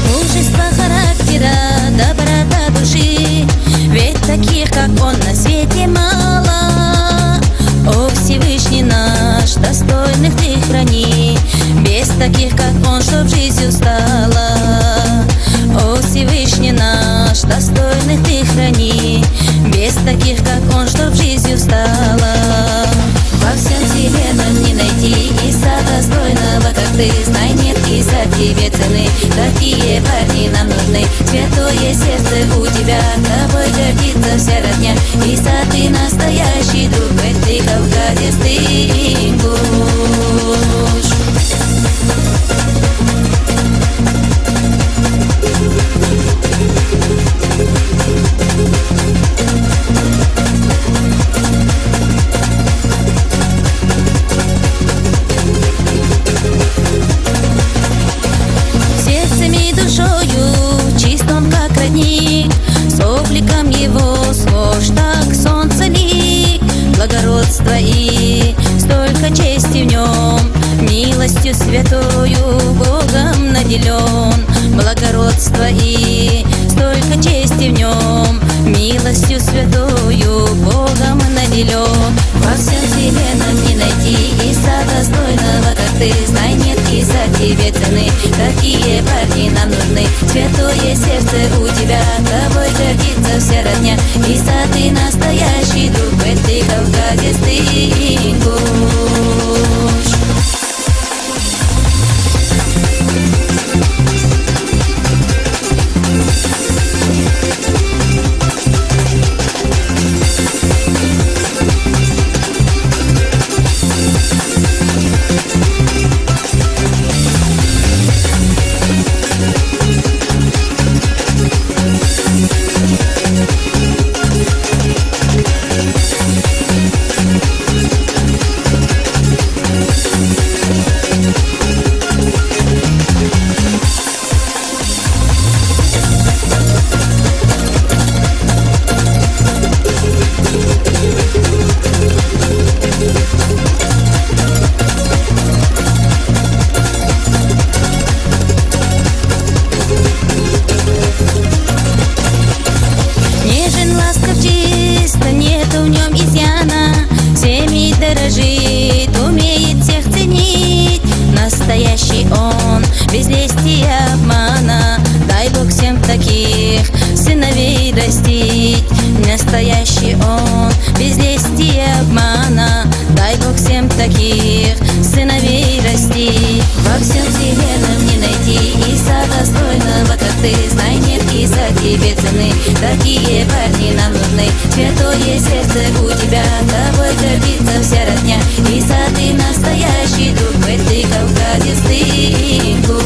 Мужество характера, доброта души, ведь таких, как он, на свете мало. О, Всевышний наш, достойных ты храни, без таких, как он, чтоб жизнь устала. О, Всевышний наш, достойных ты храни, без таких, как он, чтоб жизнь устала. Во всем вселенном не найти Иса достойного, как ты. Знай, нет Иса тебе цены. Такие парни нам нужны. Святое сердце у тебя, тобой гордится вся родня. Иса, ты настоящий друг, ведь ты кавказец, ты ингуш. С обликом его схож, так солнце лик, благородство и столько чести в нем, милостью святою Богом наделен. Благородство и столько чести в нем, милостью святою Богом наделен. Во всем вселенном не найти Иса достойного, как ты. Знай, нет Иса тебе цены. Такие парни нам нужны. Святое сердце у тебя, тобой гордится вся родня. Иса, ты настоящий друг, ведь ты кавказец, ты ингуш. Нету в нем изъяна, всеми дорожит, умеет всех ценить. Настоящий он, без лести и обмана, дай Бог всем таких сыновей растить. Настоящий он, без лести и обмана, дай Бог всем таких сыновей растить. Во всем вселенном не найти Иса достойного, как ты. Знай, нет Иса тебе цены. Такие парни нам нужны. Святое сердце у тебя, тобой гордится вся родня. Иса, ты настоящий друг, ведь ты кавказец, ты ингуш.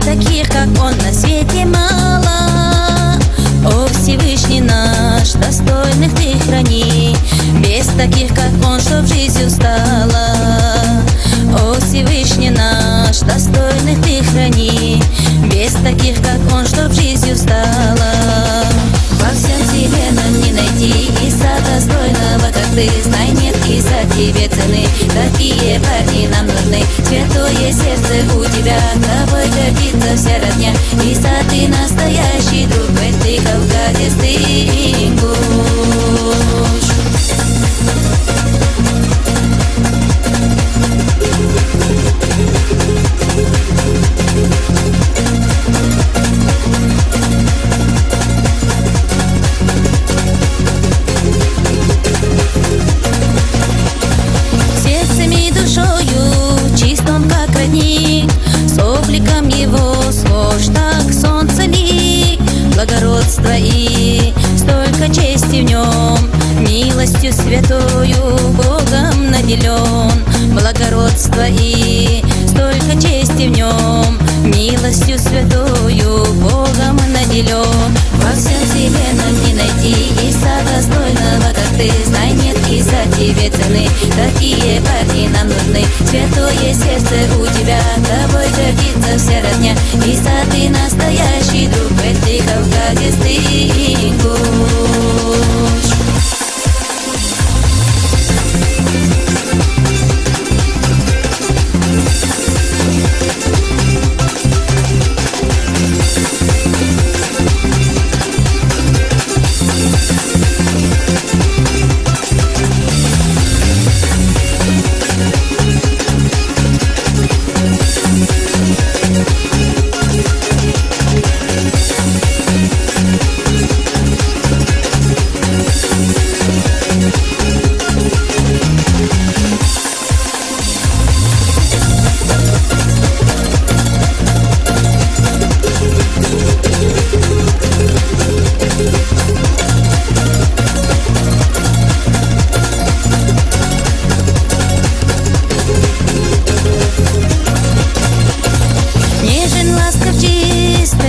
Таких, как он, на свете мало. О, Всевышний наш, достойных ты храни, без таких, как он, чтоб жизнь устала. О, Всевышний наш, достойных ты храни, без таких, как он, чтоб жизнь устала. Во всем вселенном не найти Иса достойного, как ты. Знай, нет Иса тебе цены. Такие парни нам нужны. Святое сердце у тебя, тобой гордится вся родня. Иса, ты настоящий друг, ведь ты кавказец, ты ингуш. твои, столько чести в нем, милостью святою Богом наделен. Во всем вселенном не найти Иса достойного, как ты. Знай, нет Иса тебе цены, такие парни нам нужны. Святое сердце у тебя, тобой гордится вся родня. Иса, ты настоящий друг, ведь ты Кавказец, ты ингуш.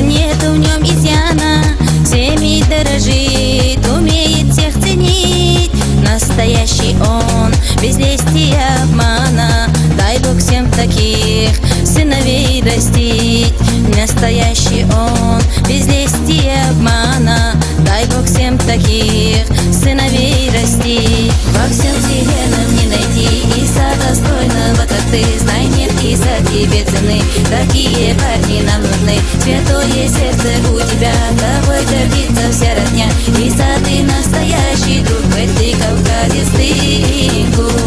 Нету в нем изъяна, всеми дорожит, умеет всех ценить. Настоящий он, без лести и обмана, дай Бог всем таких сыновей растить. Настоящий он, без лести и обмана, дай Бог всем таких сыновей растить. Во всем вселенном не найти Иса достойного, как ты. Знай, нет Иса тебе цены, такие парни нам нужны. Святое сердце у тебя, тобой гордится вся родня. Иса, ты настоящий друг, ведь ты Кавказец, ты ингуш.